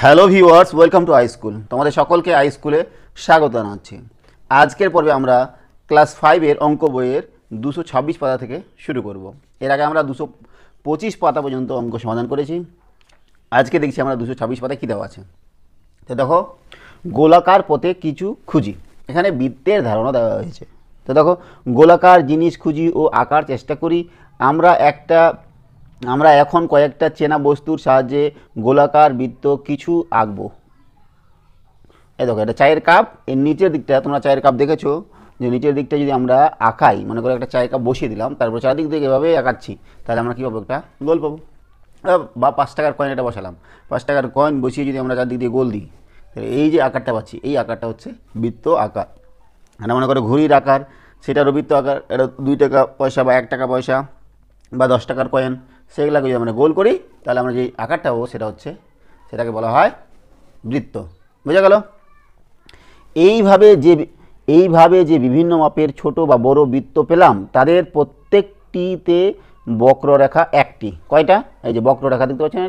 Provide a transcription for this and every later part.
Hello viewers, welcome to I school. তোমাদের সকলকে I স্কুলে স্বাগত জানাচ্ছি। আজকের পর্বে আমরা ক্লাস 5-এর অঙ্ক বইয়ের 226 পাতা থেকে শুরু করব। এর আগে আমরা 225 পাতা পর্যন্ত অঙ্ক সমাধান করেছি। আজকে দেখছি আমরা 226 পাতায় কী দেওয়া আছে। তো দেখো, গোলাকার পথে কিছু খুঁজি। এখানে বৃত্তের ধারণা দেওয়া হয়েছে। তো দেখো, গোলাকার জিনিস খুঁজি ও আঁকার চেষ্টা করি। আমরা এখন কয়েকটা চেনা বস্তুর সাহায্যে গোলাকার বৃত্ত কিছু আঁকবো। এই দেখো, এটা চায়ের কাপ। এর নিচের দিকটা তোমরা চায়ের কাপ দেখেছো, যে নিচের দিকটা যদি আমরা আঁকাই, মনে করো একটা চায়ের কাপ বসিয়ে দিলাম, তারপর চারদিক থেকে এভাবে আঁকাচ্ছি, তাহলে আমরা কী পাবো? একটা গোল পাবো। বা 5 টাকার কয়েন এটা বসালাম, 5 টাকার কয়েন বসিয়ে যদি আমরা চারদিক দিয়ে গোল দিই, তাহলে এই যে আকারটা পাচ্ছি, এই আকারটা হচ্ছে বৃত্ত আকার। এটা মনে করো ঘুড়ির আকার, সেটারও বৃত্ত আকার। এটা 2 টাকা পয়সা বা 1 টাকা পয়সা বা 10 টাকার কয়েন, সেগুলোকে যদি আমরা গোল করি, তাহলে আমরা যে আকারটা পাবো সেটাকে বলা হয় বৃত্ত। বোঝা গেল? এইভাবে যে বিভিন্ন মাপের ছোট বা বড় বৃত্ত পেলাম, তাদের প্রত্যেকটিতে বক্ররেখা একটি। কয়টা? এই যে বক্ররেখা দেখতে পাচ্ছেন,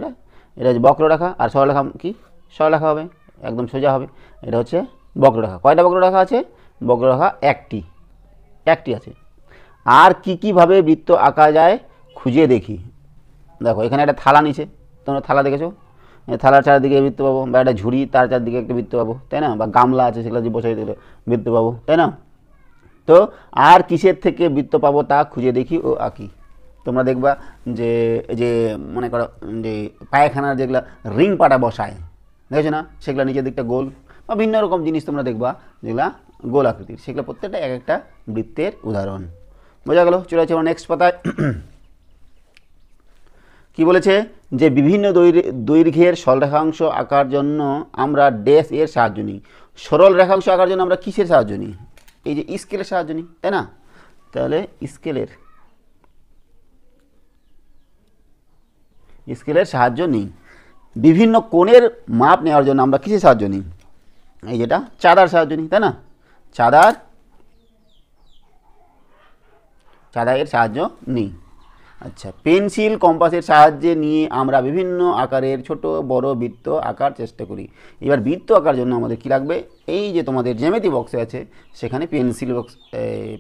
এটা হচ্ছে বক্ররেখা। আর সরলরেখা কি? সরলরেখা হবে, একদম সোজা হবে। এটা হচ্ছে বক্ররেখা। কয়টা বক্ররেখা আছে? বক্ররেখা একটি আছে। আর কীভাবে বৃত্ত আঁকা যায় খুঁজে দেখি। দেখো, এখানে একটা থালা নিচে, তোমরা থালা দেখেছো, থালার চারদিকে বৃত্ত পাবো, বা একটা ঝুড়ি, তার চারদিকে একটা বৃত্ত পাবো, তাই না? বা গামলা আছে, সেগুলো যদি বসাই দিলে বৃত্ত পাবো, তাই না? তো আর কিসের থেকে বৃত্ত পাবো তা খুঁজে দেখি ও আঁকি। তোমরা দেখবা যে যে মনে করো যে পায়খানার যেগুলো রিং পাটা বসায়, দেখেছো না? সেগুলো নিচের দিকটা গোল, বা ভিন্ন রকম জিনিস তোমরা দেখবা যেগুলা গোল আকৃতির, সেগুলো প্রত্যেকটা এক একটা বৃত্তের উদাহরণ। বোঝা গেল? চলে যাচ্ছে আমার নেক্সট পাতায়। কি বলেছে? যে বিভিন্ন দৈর্ঘ্যের সরলরেখাংশ আঁকার জন্য আমরা ড্যাশ এর সাহায্য নিই। সরল রেখাংশ আঁকার জন্য আমরা কিসের সাহায্য নিই? এই যে স্কেলের সাহায্য নিই, তাই না? তাহলে স্কেলের সাহায্য নিই। বিভিন্ন কোণের মাপ নেওয়ার জন্য আমরা কিসের সাহায্য নিই? এই যেটা চাঁদার সাহায্য নিই, তাই না? চাঁদা এর সাহায্য নিই। আচ্ছা, পেন্সিল কম্পাসের সাহায্যে নিয়ে আমরা বিভিন্ন আকারের ছোট বড় বৃত্ত আঁকার চেষ্টা করি। এবার বৃত্ত আঁকার জন্য আমাদের কী লাগবে? এই যে তোমাদের জ্যামিতি বক্সে আছে, সেখানে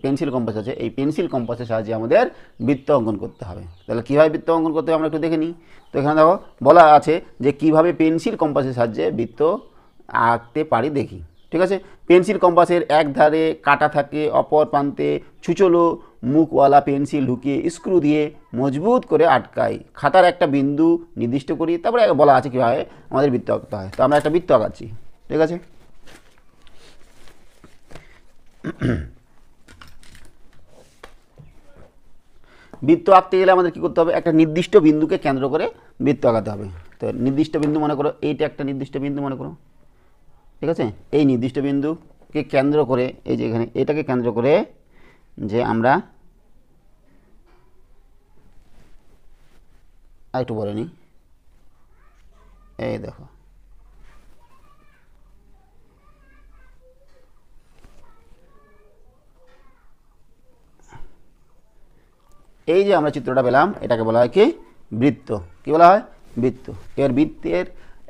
পেন্সিল কম্পাস আছে। এই পেন্সিল কম্পাসের সাহায্যে আমাদের বৃত্ত অঙ্কন করতে হবে। তাহলে কীভাবে বৃত্ত অঙ্কন করতে হবে আমরা একটু দেখে নিই। তো এখানে দেখো বলা আছে যে কীভাবে পেন্সিল কম্পাসের সাহায্যে বৃত্ত আঁকতে পারি দেখি। ঠিক আছে? পেন্সিল কম্পাসের এক ধারে কাটা থাকে, অপর প্রান্তে ছুচলো মুখওয়ালা পেন্সিল ঢুকিয়ে স্ক্রু দিয়ে মজবুত করে আটকাই। খাতার একটা বিন্দু নির্দিষ্ট করি, তারপরে বলা আছে কীভাবে আমাদের বৃত্ত আঁকতে হয়। তো আমরা একটা বৃত্ত আঁকাচ্ছি, ঠিক আছে? বৃত্ত আঁকতে গেলে আমাদের কী করতে হবে? একটা নির্দিষ্ট বিন্দুকে কেন্দ্র করে বৃত্ত আঁকাতে হবে। তো নির্দিষ্ট বিন্দু মনে করো, এইটা একটা নির্দিষ্ট বিন্দু মনে করো, ঠিক আছে? এই নির্দিষ্ট বিন্দুকে কেন্দ্র করে, এই যে এখানে এটাকে কেন্দ্র করে যে আমরা একটু বলে নিই। এই দেখো, এই যে আমরা চিত্রটা পেলাম, এটাকে বলা হয় কি? বৃত্ত। কি বলা হয়? বৃত্ত। এর বৃত্তের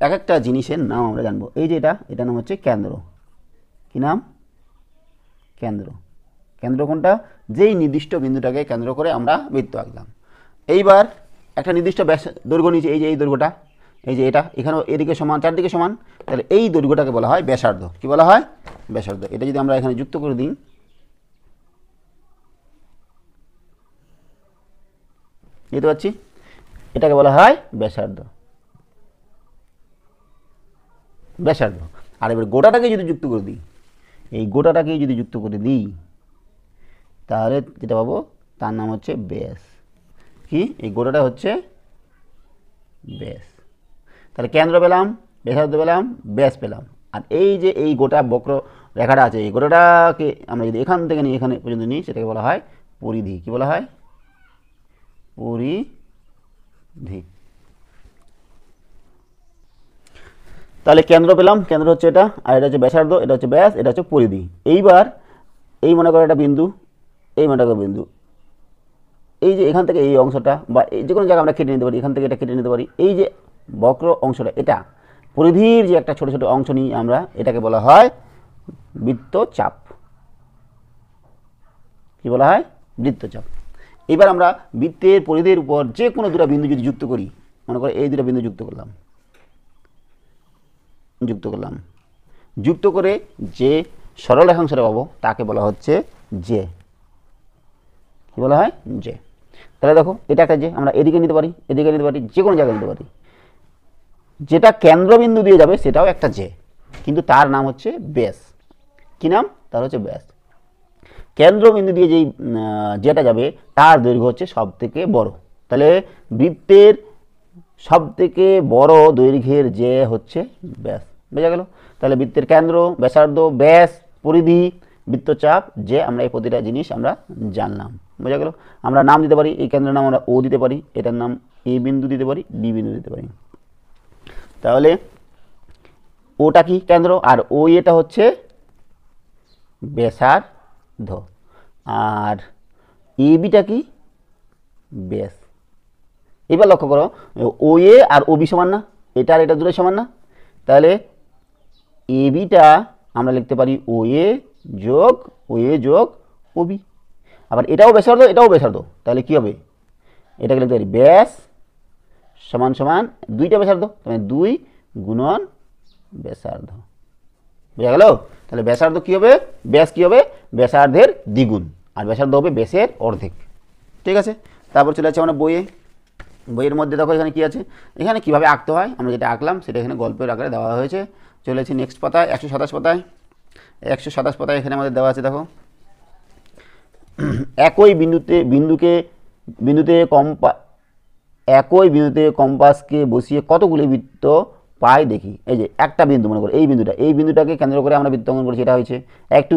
এক একটা জিনিসের নাম আমরা জানবো। এই যে এটা নাম হচ্ছে কেন্দ্র। কি নাম? কেন্দ্র। কেন্দ্র কোনটা? যেই নির্দিষ্ট বিন্দুটাকে কেন্দ্র করে আমরা বৃত্ত আঁকলাম। এইবার একটা নির্দিষ্ট দৈর্ঘ্য নিচে, এই যে এই দৈর্ঘ্যটা, এই যে এটা এখানে এদিকে সমান, চারদিকে সমান, তাহলে এই দৈর্ঘ্যটাকে বলা হয় ব্যাসার্ধ। কি বলা হয়? ব্যাসার্ধ। এটা যদি আমরা এখানে যুক্ত করে দিই, বুঝতে পারছি, এটাকে বলা হয় ব্যাসার্ধ। আর এবার গোটাটাকে যদি যুক্ত করে দিই, এই গোটাটাকে যদি যুক্ত করে দিই, তাহলে যেটা পাবো তার নাম হচ্ছে ব্যাস। কি? এই গোটাটা হচ্ছে ব্যাস। তাহলে কেন্দ্র পেলাম, ব্যাসার্ধ পেলাম, ব্যাস পেলাম। আর এই যে এই গোটা বক্র রেখাটা আছে, এই গোটাটাকে আমরা যদি এখান থেকে নিই এখানে পর্যন্ত নিই, সেটাকে বলা হয় পরিধি। কি বলা হয়? পরিধি। তাহলে কেন্দ্র পেলাম, কেন্দ্র হচ্ছে এটা, আর এটা হচ্ছে ব্যাসার্ধ, এটা হচ্ছে ব্যাস, এটা হচ্ছে পরিধি। এইবার এই মনে করো একটা বিন্দু, এই মনে করো বিন্দু, এই যে এখান থেকে এই অংশটা, বা এই যে কোনো জায়গায় আমরা কেটে নিতে পারি, এখান থেকে এটা কেটে নিতে পারি। এই যে বক্র অংশটা, পরিধির যে একটা ছোট ছোট অংশ নিই আমরা, এটাকে বলা হয় বৃত্তচাপ। কি বলা হয়? বৃত্তচাপ। এবার আমরা বৃত্তের পরিধির উপর যে কোনো দুটো বিন্দু যদি যুক্ত করি, মনে করো এই দুটো বিন্দু যুক্ত করলাম, যুক্ত করে যে সরল রেখাংশটা পাবো তাকে বলা হচ্ছে জে। কি বলা হয়? জে। তাহলে দেখো এটা একটা জে, আমরা এদিকে নিতে পারি, এদিকে নিতে পারি, যে কোনো জায়গায় নিতে পারি। যেটা কেন্দ্রবিন্দু দিয়ে যাবে সেটাও একটা জে, কিন্তু তার নাম হচ্ছে ব্যাস। কি নাম? তার হচ্ছে ব্যাস। কেন্দ্রবিন্দু দিয়ে যেই যেটা যাবে তার দৈর্ঘ্য হচ্ছে সব থেকে বড়। তাহলে বৃত্তের সব থেকে বড় দৈর্ঘ্যের যে হচ্ছে ব্যাস। বোঝা গেল? তাহলে বৃত্তের কেন্দ্র, ব্যাসার্ধ, ব্যাস, পরিধি, বৃত্তচাপ, যে আমরা এই প্রতিটা জিনিস আমরা জানলাম। বোঝা গেল? আমরা নাম দিতে পারি, এই কেন্দ্রের নাম আমরা ও দিতে পারি, এটার নাম এ বিন্দু দিতে পারি, বি বিন্দু দিতে পারি। তাহলে ওটা কি? কেন্দ্র। আর ও এটা হচ্ছে ব্যাসার্ধ। আর এ বিটা কি? ব্যাস। এবার লক্ষ্য করো, ও এ আর ও বি সমান না? এটা আর এটা দুটোই সমান না? তাহলে এ বিটা আমরা লিখতে পারি ও এ যোগ ও বি। আবার এটাও ব্যাসার্ধ, এটাও ব্যাসার্ধ, তাহলে কি হবে? এটাকে লিখতে পারি ব্যাস সমান সমান দুইটা ব্যাসার্ধ, মানে 2 গুণন ব্যাসার্ধ। বোঝা গেল? তাহলে ব্যাসার্ধ কি হবে? ব্যাস কি হবে? ব্যাসার্ধের দ্বিগুণ। আর ব্যাসার্ধ হবে ব্যাসের অর্ধেক। ঠিক আছে? তারপর চলে যাচ্ছে আমরা বইয়ের মধ্যে দেখো এখানে কি আছে, এখানে কিভাবে আঁকতে হয় আমরা যেটা আঁকলাম সেটা এখানে গল্পের আকারে দেওয়া হয়েছে। চলেছি নেক্সট পাতায়, 127 পাতায়। 127 পাতায় এখানে আমাদের দেওয়া আছে, দেখো একই বিন্দুতে কম্পাসকে বসিয়ে কতগুলি বৃত্ত পাই দেখি। এই যে একটা বিন্দু, মনে করো এই বিন্দুটাকে কেন্দ্র করে আমরা বৃত্ত অঙ্কন করেছি, এটা হয়েছে। একটু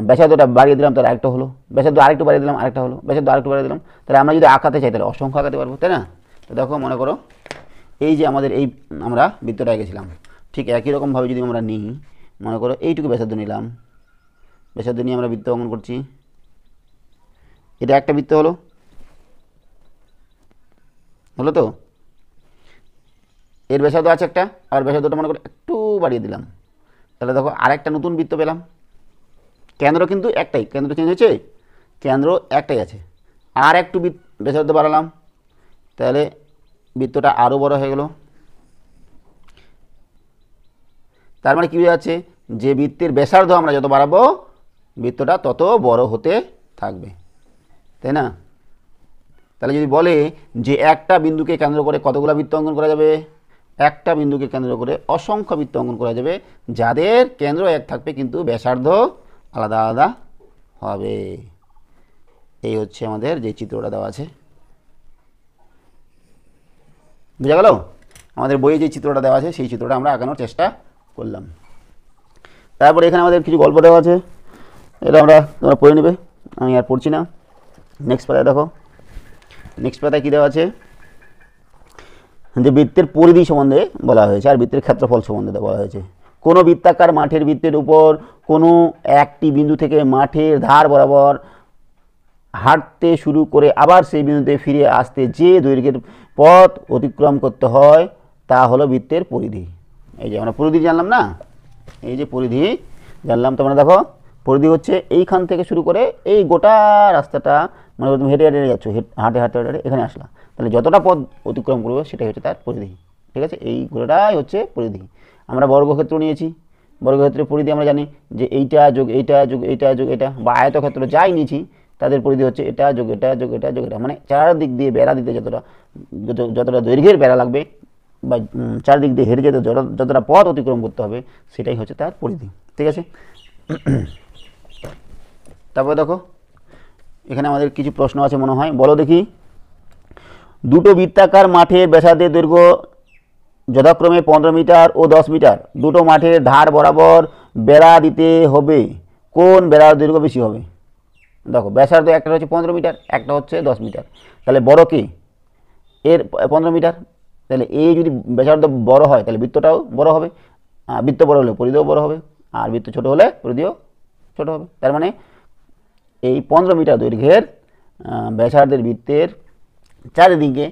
ব্যাসার্ধটা বাড়িয়ে দিলাম, তাহলে আরেকটা হলো। ব্যাসার্ধ আরেকটু বাড়িয়ে দিলাম, আরেকটা হলো। ব্যাসার্ধ আরেকটু বাড়িয়ে দিলাম, তাহলে আমরা যদি আঁকাতে চাই তাহলে অসংখ্য আঁকাতে পারবো, তাই না? তো দেখো মনে করো এই যে আমাদের আমরা বৃত্তটা এঁকেছিলাম, ঠিক একই রকমভাবে যদি আমরা নিই, মনে করো এইটুকু ব্যাসার্ধ নিলাম, ব্যাসার্ধ নিয়ে আমরা বৃত্ত অঙ্কন করছি। এটা একটা বৃত্ত হলো তো? এর ব্যাসার্ধ আছে একটা, আর ব্যাসার্ধটা মনে করো একটু বাড়িয়ে দিলাম, তাহলে দেখো আরেকটা নতুন বৃত্ত পেলাম। কেন্দ্র কিন্তু একটাই, কেন্দ্র চেঞ্জ হয়েছে, কেন্দ্র একটাই আছে। আর একটু ব্যাসার্ধ বাড়ালাম, তাহলে বৃত্তটা আরও বড় হয়ে গেল। তার মানে কি বোঝা যাচ্ছে? যে বৃত্তের ব্যাসার্ধ আমরা যত বাড়াবো বৃত্তটা তত বড় হতে থাকবে, তাই না? তাহলে যদি বলে যে একটা বিন্দুকে কেন্দ্র করে কতগুলো বৃত্ত অঙ্কন করা যাবে, একটা বিন্দুকে কেন্দ্র করে অসংখ্য বৃত্ত অঙ্কন করা যাবে, যাদের কেন্দ্র এক থাকবে কিন্তু ব্যাসার্ধ আলাদা আলাদা হবে। এই হচ্ছে আমাদের যে চিত্রটা দেওয়া আছে। বুঝা গেল? আমাদের বইয়ে যে চিত্রটা দেওয়া আছে সেই চিত্রটা আমরা আঁকানোর চেষ্টা করলাম। তারপরে এখানে আমাদের কিছু গল্প দেওয়া আছে, এটা তোমরা পড়ে নেবে, আমি আর পড়ছি না। নেক্সট পাতায় দেখো, নেক্সট পাতায় কী দেওয়া আছে, যে বৃত্তের পরিধি সম্বন্ধে বলা হয়েছে আর বৃত্তের ক্ষেত্রফল সম্বন্ধে বলা হয়েছে। কোনো বৃত্তাকার মাঠের বৃত্তের উপর কোনো একটি বিন্দু থেকে মাঠের ধার বরাবর হাঁটতে শুরু করে আবার সেই বিন্দুতে ফিরে আসতে যে দৈর্ঘ্যের পথ অতিক্রম করতে হয় তা হলো বৃত্তের পরিধি। এই যে আমরা পরিধি জানলাম না, এই যে পরিধি জানলাম, তোমরা দেখো পরিধি হচ্ছে এইখান থেকে শুরু করে এই গোটা রাস্তাটা, মানে তুমি হেঁটে হেঁটে যাচ্ছ, হাঁটে হাঁটে হাঁটে এখানে আসলা, তাহলে যতটা পথ অতিক্রম করবে সেটাই হচ্ছে তার পরিধি। ঠিক আছে? এই গোটাটাই হচ্ছে পরিধি। আমরা বর্গক্ষেত্র নিয়েছি, বর্গক্ষেত্রের পরিধি আমরা জানি যে এইটা যোগ এইটা যোগ এইটা যোগ এটা, বা আয়তক্ষেত্র যাই নিয়েছি তাদের পরিধি হচ্ছে এটা যোগ এটা যোগ এটা যোগ এটা, মানে চারদিক দিয়ে বেড়া দিতে যতটা দৈর্ঘ্যের বেড়া লাগবে বা চারদিক দিয়ে হেঁটে যেতে যতটা পথ অতিক্রম করতে হবে সেটাই হচ্ছে তার পরিধি। ঠিক আছে? তারপরে দেখো এখানে আমাদের কিছু প্রশ্ন আছে মনে হয়, বলো দেখি। দুটো বৃত্তাকার মাঠের ব্যাসার্ধের দৈর্ঘ্য যথাক্রমে 15 মিটার ও 10 মিটার। দুটো মাঠের ধার বরাবর বেড়া দিতে হবে, কোন বেড়ার দৈর্ঘ্য বেশি হবে? দেখো ব্যাসার্ধ একটা হচ্ছে 15 মিটার, একটা হচ্ছে 10 মিটার, তাহলে বড় কি? এর 15 মিটার। তাহলে এই যদি ব্যাসার্ধ বড় হয় তাহলে বৃত্তটাও বড় হবে, বৃত্ত বড় হলে পরিধিও বড় হবে, আর বৃত্ত ছোট হলে পরিধিও ছোট হবে। তার মানে এই 15 মিটার দৈর্ঘ্যের ব্যাসার্ধের বৃত্তের চারিদিকে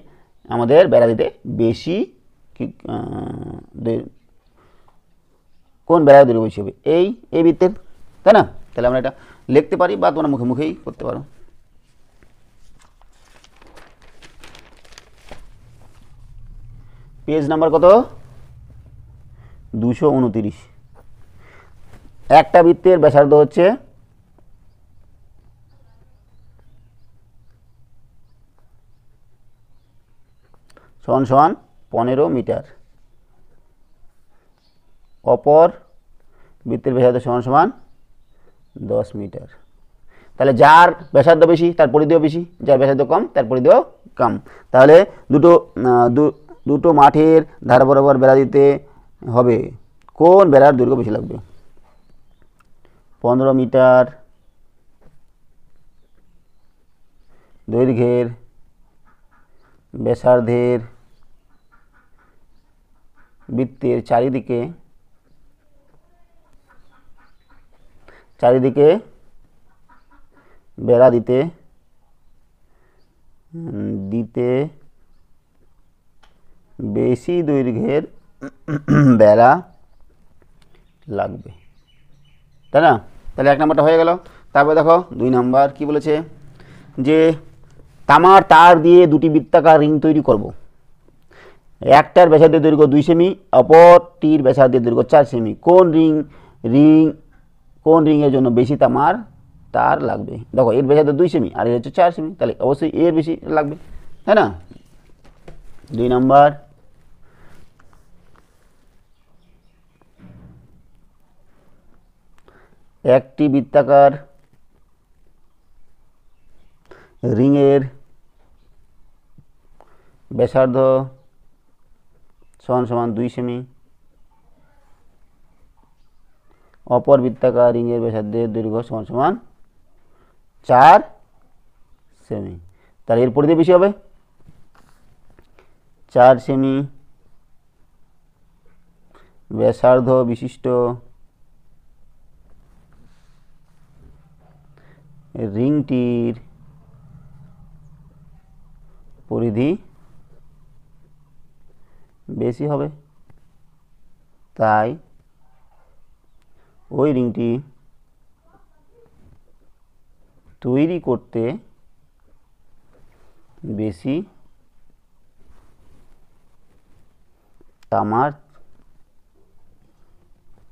আমাদের বেড়া দিতে বেশি কোন বেড়ার দৈর্ঘ্য বেশি হবে? এই বৃত্তের, তাই না? তাহলে আমরা এটা লিখতে পারি বা তোমরা মুখে মুখেই করতে পারো। পেজ নাম্বার কত? 229। একটা বৃত্তের ব্যাসার্ধ হচ্ছে সমান 15 মিটার, অপর বৃত্তের ব্যাসার্ধ সমান 10 মিটার। তাহলে যার ব্যাসার্ধ বেশি তার পরিধিও বেশি, যার ব্যাসার্ধ কম তার পরিধিও কম। তাহলে দুটো মাঠের ধার বরাবর বেড়া দিতে হবে, কোন বেড়ার দৈর্ঘ্য বেশি লাগবে? 15 মিটার দৈর্ঘ্যের ব্যাসার্ধের বৃত্তের চারিদিকে বেড়া দিতে বেশি দৈর্ঘ্যের বেড়া লাগবে, তাই না? তাহলে 1 নম্বরটা হয়ে গেল। তারপরে দেখো 2 নম্বর কি বলেছে, যে তামার তার দিয়ে দুটি বৃত্তাকার রিং তৈরি করব। একটার ব্যাসার্ধের দৈর্ঘ্য 2 সেমি, অপরটির ব্যাসার্ধের দৈর্ঘ্য 4 সেমি। কোন রিংয়ের জন্য বেশি তামার তার লাগবে? দেখো এর ব্যাসার্ধ 2 সেমি আর এর হচ্ছে 4 সেমি, তাহলে অবশ্যই এর বেশি লাগবে, তাই না? 2 নম্বর, একটি বৃত্তাকার রিংয়ের ব্যাসার্ধ সমান 2 সেমি, অপর বৃত্তাকার রিংয়ের ব্যাসার্ধের দৈর্ঘ্য সমান 4 সেমি। তাহলে এর পরিধি বেশি হবে, 4 সেমি ব্যাসার্ধ বিশিষ্ট রিংটির পরিধি বেশি হবে, তাই ওই রিংটি তৈরি করতে বেশি তামার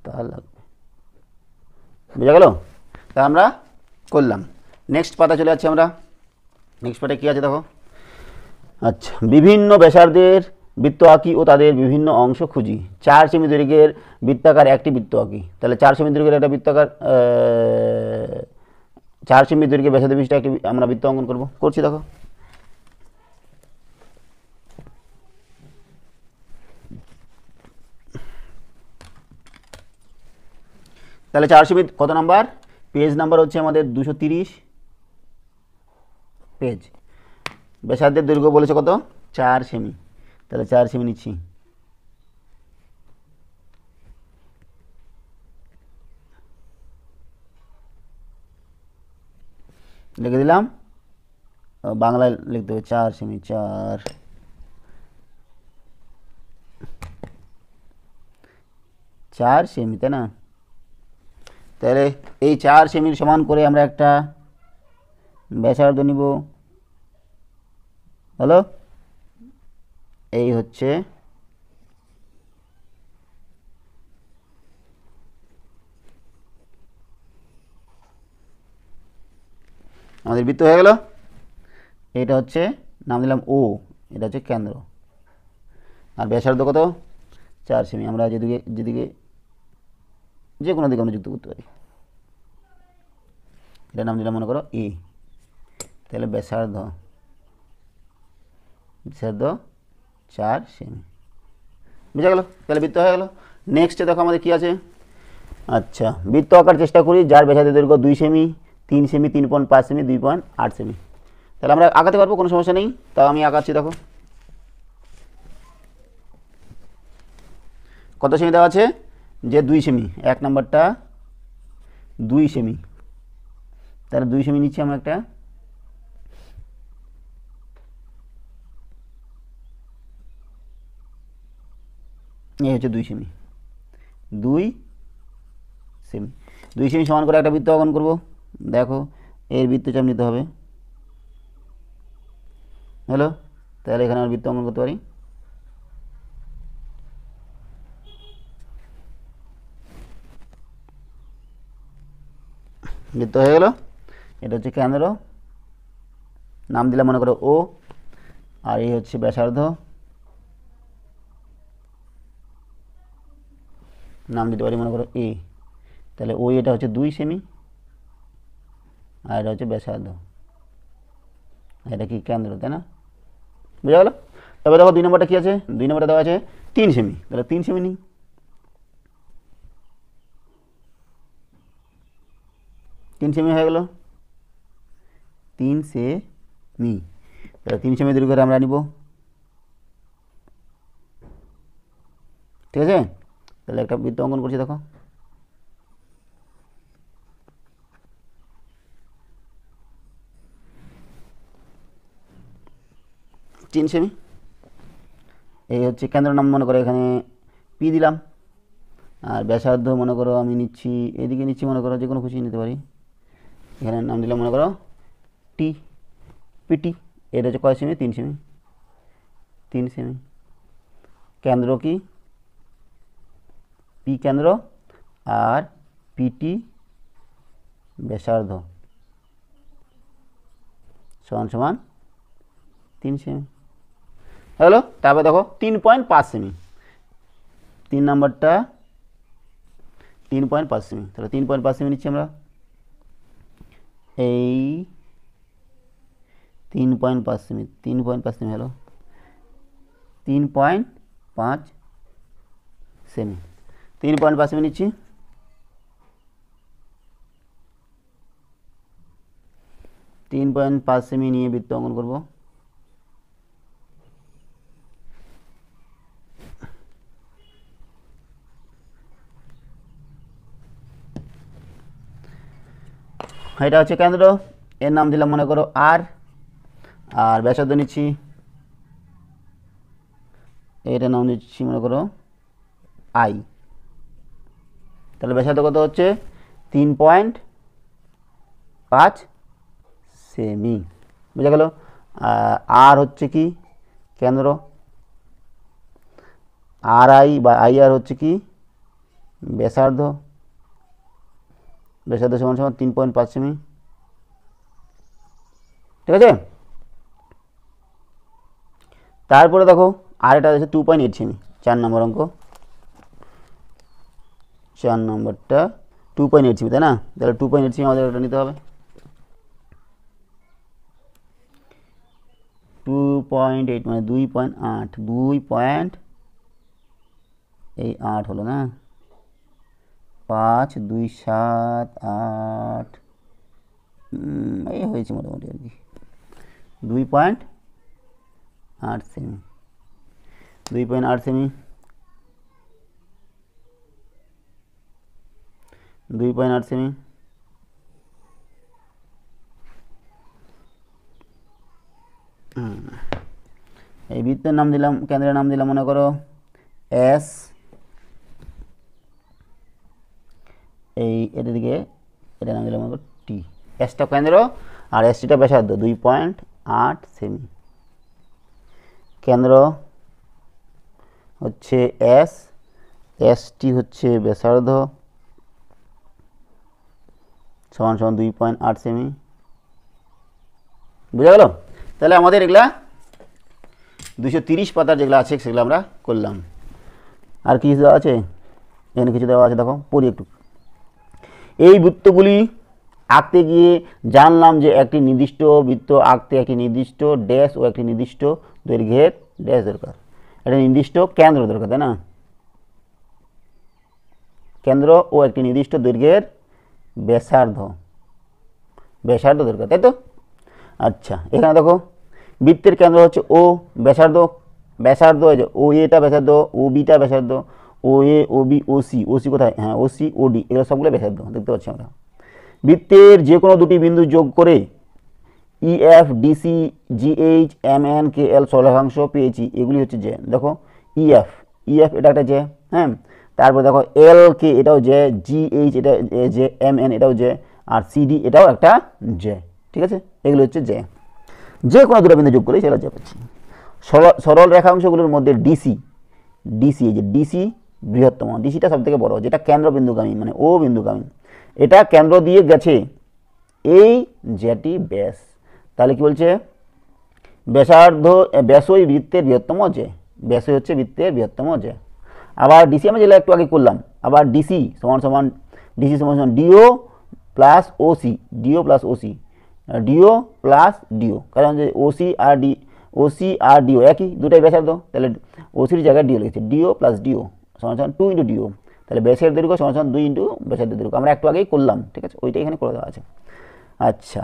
তার লাগবে। বুঝা গেল? তা আমরা করলাম। নেক্সট পাতা চলে যাচ্ছি আমরা। নেক্সট পাতায় কী আছে দেখো। আচ্ছা, বিভিন্ন ব্যাসার্ধের বৃত্ত আঁকি ও তাদের বিভিন্ন অংশ খুঁজি। 4 সেমি দৈর্ঘ্যের বৃত্তাকার একটি বৃত্ত আঁকি। তাহলে 4 সেমি দৈর্ঘ্যের একটা বৃত্তাকার 4 সেমি দৈর্ঘ্যের ব্যাসার্ধ বিশিষ্ট একটি আমরা বৃত্ত অঙ্কন করব। করছি দেখো। তাহলে 4 সেমি কত নাম্বার? পেজ নাম্বার হচ্ছে আমাদের 230 পেজ। ব্যাসার্ধের দৈর্ঘ্য বলেছে কত? 4 সেমি। তাহলে 4 সেমি নিচ্ছি। লিখে দিলাম, বাংলায় লিখতে হবে 4 সেমি। 4 সেমি, তাই না? তাহলে এই 4 সেমির সমান করে আমরা একটা ব্যাসার্ধ নিব। হলো, এই হচ্ছে আমাদের বৃত্ত হয়ে গেল। এটা হচ্ছে নাম দিলাম ও, এটা হচ্ছে কেন্দ্র। আর ব্যাসার্ধ কত? 4 সেমি। আমরা যেদিকে যে কোনো দিকে আমরা যুক্ত করতে পারি। এটা নাম দিলাম মনে করো এ। তাহলে ব্যাসার্ধ 4 সেমি। বুঝা গেল? তাহলে বৃত্ত হয়ে গেল। নেক্সটে দেখো আমাদের কি আছে। আচ্ছা, বৃত্ত আঁকার চেষ্টা করি যার ব্যাসার্ধ দৈর্ঘ্য 2 সেমি, 3 সেমি, 3.5 সেমি, 2.8 সেমি। তাহলে আমরা আঁকাতে পারবো, কোনো সমস্যা নেই। তাও আমি আঁকাচ্ছি। দেখো কত সেমি দেওয়া আছে? যে 2 সেমি। 1 নম্বরটা 2 সেমি। তাহলে 2 সেমি নিচ্ছি আমরা একটা। এই হচ্ছে 2 সেমি, 2 সেমি, 2 সেমি সমান করে একটা বৃত্ত অঙ্কন করব। দেখো এর বৃত্তচাপ নিতে হবে। হ্যালো, তাহলে এখানে আমরা বৃত্ত অঙ্কন করতে পারি। বৃত্ত হয়ে গেল। এটা হচ্ছে কেন্দ্র, নাম দিলাম মনে করো ও, আর এই হচ্ছে ব্যাসার্ধ, নাম দিতে পারি মনে করো এ। তাহলে ওই এটা হচ্ছে 2 সেমি, আর এটা হচ্ছে ব্যাসার্ধ, এটা কি কেন্দ্র, তাই না? বুঝা গেল? তবে দেখো 2 নম্বরটা কি আছে, 2 নম্বরটা দেওয়া আছে 3 সেমি, তাহলে 3 সেমি নিই। 3 সেমি হয়ে গেল, 3 সেমি, তাহলে 3 সেমি দৈর্ঘ্য আমরা নিব। ঠিক আছে, তাহলে একটা বৃত্ত অঙ্কন করছি। দেখো তিন সেমি, এই হচ্ছে কেন্দ্র, নাম মনে করো এখানে পি দিলাম, আর ব্যাসার্ধ মনে করো আমি নিচ্ছি এদিকে, নিচ্ছি মনে করো যে কোনো খুশি নিতে পারি, এখানে নাম দিলাম মনে করো টি, পিটি। এটা হচ্ছে কয় সেমি, 3 সেমি, 3 সেমি। কেন্দ্র কি পি কেন্দ্র, আর পিটি ব্যাসার্ধ সমান সমান 3 সেমি। হলো, তারপরে দেখো 3.5 সেমি, 3 নাম্বারটা 3.5 সেমি, তাহলে 3.5 সেমি নিচ্ছি আমরা। এই 3.5 সেমি, 3.5 সেমি হলো, 3.5 সেমি, 3.5 সেমি নিচ্ছি। তিন 3.5 সেমি নিয়ে বৃত্ত অঙ্কন করব। এটা হচ্ছে কেন্দ্র, এর নাম দিলাম মনে করো আর, আর ব্যাসার্ধ নিচ্ছি, এটার নাম দিচ্ছি মনে করো আই। তাহলে ব্যাসার্ধ কত হচ্ছে 3.5 সেমি। বুঝা গেল? আর হচ্ছে কি কেন্দ্র, আর আই বা আই আর হচ্ছে কি ব্যাসার্ধ, ব্যাসার্ধ সমান সমান 3.5 সেমি। ঠিক আছে, তারপরে দেখো আর এটা আছে 2.8 সেমি, 4 নম্বর অঙ্ক, 4 নম্বরটা 2.8 সেমি, তাই না? তাহলে 2.8 সেমি আমাদের এটা নিতে হবে। 2.8 মানে 2.8, 2.8 হলো না, 5 2 7 8, এই হয়েছে মোটামুটি আর কি, 2.8 সেমি, 2.8 সেমি, 2.8 সেমি। এই বৃত্তের নাম দিলাম, কেন্দ্রের নাম দিলাম মনে করো এস, এই এটার দিকে এটা নাম দিলাম মনে করো টি। এসটা কেন্দ্র আর এসটিটা ব্যাসার্ধ, 2.8 সেমি। কেন্দ্র হচ্ছে এস, এসটি হচ্ছে ব্যাসার্ধ সমান সমান 2.8 সেমি। বুঝা গেল? তাহলে আমাদের এগুলা 230 পাতার যেগুলো আছে সেগুলো আমরা করলাম। আর কিছু দেওয়া আছে, এখানে কিছু দেওয়া আছে, দেখো পড়ি একটু। এই বৃত্তগুলি আঁকতে গিয়ে জানলাম যে একটি নির্দিষ্ট বৃত্ত আঁকতে একটি নির্দিষ্ট ড্যাশ ও একটি নির্দিষ্ট দৈর্ঘ্যের ড্যাশ দরকার, একটা নির্দিষ্ট কেন্দ্র দরকার, তাই না? কেন্দ্র ও একটি নির্দিষ্ট দৈর্ঘ্যের ব্যাসার্ধ, ব্যাসার্ধ দরকার, তাই তো? আচ্ছা, এখানে দেখো বৃত্তের কেন্দ্র হচ্ছে ও, ব্যাসার্ধ, ব্যাসার্ধ ও এটা ব্যাসার্ধ, ও বিটা ব্যাসার্ধ, ও এ ও বি ও সি, ও সি কোথায়, হ্যাঁ ও সি ও ডি, এগুলো সবগুলো ব্যাসার্ধ দেখতে পাচ্ছি আমরা। বৃত্তের যে কোনো দুটি বিন্দু যোগ করে E F D C G H M N K L সরলাংশ পেয়েছি, এগুলি হচ্ছে যে দেখো ই এফ, ই এফ এটা একটা যে, হ্যাঁ, তারপর দেখো এল কে এটাও জে, জি এইচ এটা জে, এম এন এটাও জে, আর সিডি এটাও একটা জে। ঠিক আছে, এগুলো হচ্ছে জে। যে কোনো দুটো বিন্দু যোগ করলে সেটা জে পাচ্ছি। সরল রেখাংশগুলোর মধ্যে ডিসি, ডিসি এই যে ডিসি বৃহত্তম, ডিসিটা সব থেকে বড়, যেটা কেন্দ্র বিন্দুগামী মানে ও বিন্দুগামী, এটা কেন্দ্র দিয়ে গেছে এই যেটি ব্যাস। তাহলে কি বলছে, ব্যাসার্ধ ব্যাসই বৃত্তের বৃহত্তম জে, ব্যাসই হচ্ছে বৃত্তের বৃহত্তম জে। আবার ডিসি আমি যেটা একটু আগে করলাম, আবার ডিসি সমান সমান ডিসি সমান সমান DO plus OC, DO plus OC, DO plus DO, কারণ যে ওসি আর ডিও একই, দুটাই ব্যাসার্ধ, তাহলে ওসির জায়গায় ডিও লিখেছে, ডিও প্লাস ডিও সমান সমান 2 ইন্টু ডিও, তাহলে ব্যাসের দৈর্ঘ্য সমান সমান 2 ইন্টু ব্যাসার্ধের দৈর্ঘ্য, আমরা একটু আগেই করলাম। ঠিক আছে, ওইটা এখানে করে দেওয়া আছে। আচ্ছা,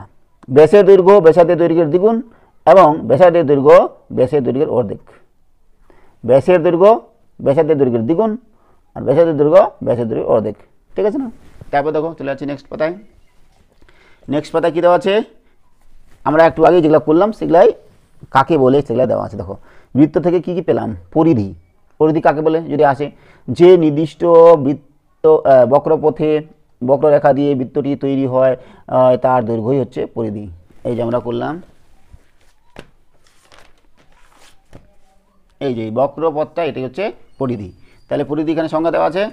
ব্যাসের দৈর্ঘ্য ব্যাসার্ধের দৈর্ঘ্যের দ্বিগুণ এবং ব্যাসার্ধের দৈর্ঘ্য ব্যাসের দৈর্ঘ্যের অর্ধেক, ব্যাসের দৈর্ঘ্য ব্যাসার্ধের দৈর্ঘ্যের দ্বিগুণ আর ব্যাসার্ধের দৈর্ঘ্য ব্যাসের দৈর্ঘ্যের অর্ধেক। ঠিক আছে না? তারপর দেখো চলে যাচ্ছি নেক্সট পাতায়। নেক্সট পাতায় কী দেওয়া আছে, আমরা একটু আগে যেগুলো করলাম সেগুলাই কাকে বলে সেগুলো দেওয়া আছে। দেখো বৃত্ত থেকে কি কি পেলাম, পরিধি, পরিধি কাকে বলে যদি আসে, যে নির্দিষ্ট বৃত্ত বক্রপথে বক্ররেখা দিয়ে বৃত্তটি তৈরি হয় তার দৈর্ঘ্যই হচ্ছে পরিধি। এই যে আমরা করলাম, এই যে বক্রপথটা এটাই হচ্ছে পরিধি। তাহলে পরিধি এখানে সংজ্ঞা দেওয়া আছে,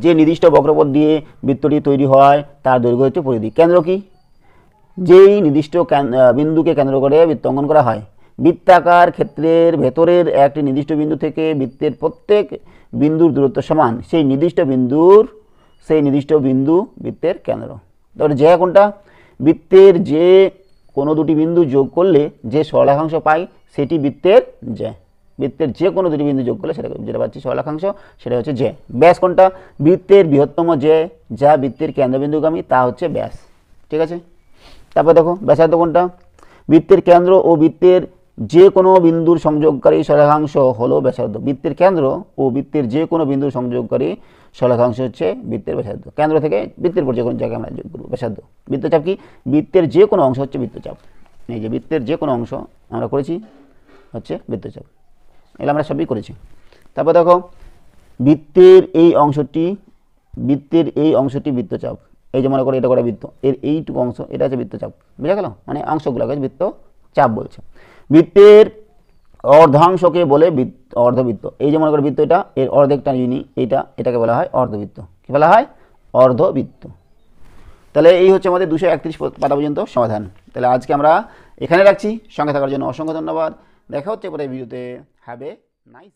যে নির্দিষ্ট বক্রপথ দিয়ে বৃত্তটি তৈরি হয় তার দৈর্ঘ্য হচ্ছে পরিধি। কেন্দ্র কি, যেই নির্দিষ্ট বিন্দুকে কেন্দ্র করে বৃত্ত অঙ্কন করা হয়। বৃত্তাকার ক্ষেত্রের ভেতরের একটি নির্দিষ্ট বিন্দু থেকে বৃত্তের প্রত্যেক বিন্দুর দূরত্ব সমান, সেই নির্দিষ্ট বিন্দু বৃত্তের কেন্দ্র। তাহলে যে কোনটা, বৃত্তের যে কোনো দুটি বিন্দু যোগ করলে যে সরলরেখাংশ পাই সেটি বৃত্তের যে, বৃত্তের যে কোনো দুটি বিন্দু যোগ করলে সেটা যেটা পাচ্ছি সরলরেখাংশ সেটা হচ্ছে যে। ব্যাস কোনটা, বৃত্তের বৃহত্তম যে, যা বৃত্তের কেন্দ্রবিন্দুগামী তা হচ্ছে ব্যাস। ঠিক আছে, তারপর দেখো ব্যাসার্ধ কোনটা, বৃত্তের কেন্দ্র ও বৃত্তের যে কোনো বিন্দুর সংযোগকারী সরলরেখাংশ হলো ব্যাসার্ধ। বৃত্তের কেন্দ্র ও বৃত্তের যে কোনো বিন্দুর সংযোগকারী সরলরেখাংশ হচ্ছে বৃত্তের ব্যাসার্ধ। কেন্দ্র থেকে বৃত্তের পর যে কোনো জায়গায় আমরা যোগ করব ব্যাসার্ধ। বৃত্তচাপ কি, বৃত্তের যে কোনো অংশ হচ্ছে বৃত্তচাপ। এই যে বৃত্তের যে কোনো অংশ আমরা করেছি হচ্ছে বৃত্তচাপ, এগুলো আমরা সবই করেছি। তারপর দেখো বৃত্তের এই অংশটি বৃত্তচাপ। এই যে মনে করো এটা করে বৃত্ত, এর এইটুকু অংশ এটা হচ্ছে বৃত্তচাপ, বুঝা গেল, মানে অংশগুলোকে বৃত্তচাপ বলছে। বৃত্তের অর্ধাংশকে বলে অর্ধবৃত্ত। এই যে মনে করো বৃত্ত, এটা এর অর্ধেকটা নিই, এটাকে বলা হয় অর্ধবৃত্ত। কি বলা হয়, অর্ধবৃত্ত। তাহলে এই হচ্ছে আমাদের 231 পাতা পর্যন্ত সমাধান। তাহলে আজকে আমরা এখানে রাখছি, সঙ্গে থাকার জন্য অসংখ্য ধন্যবাদ। দেখা হচ্ছে পরে ভিডিওতে। Have a nice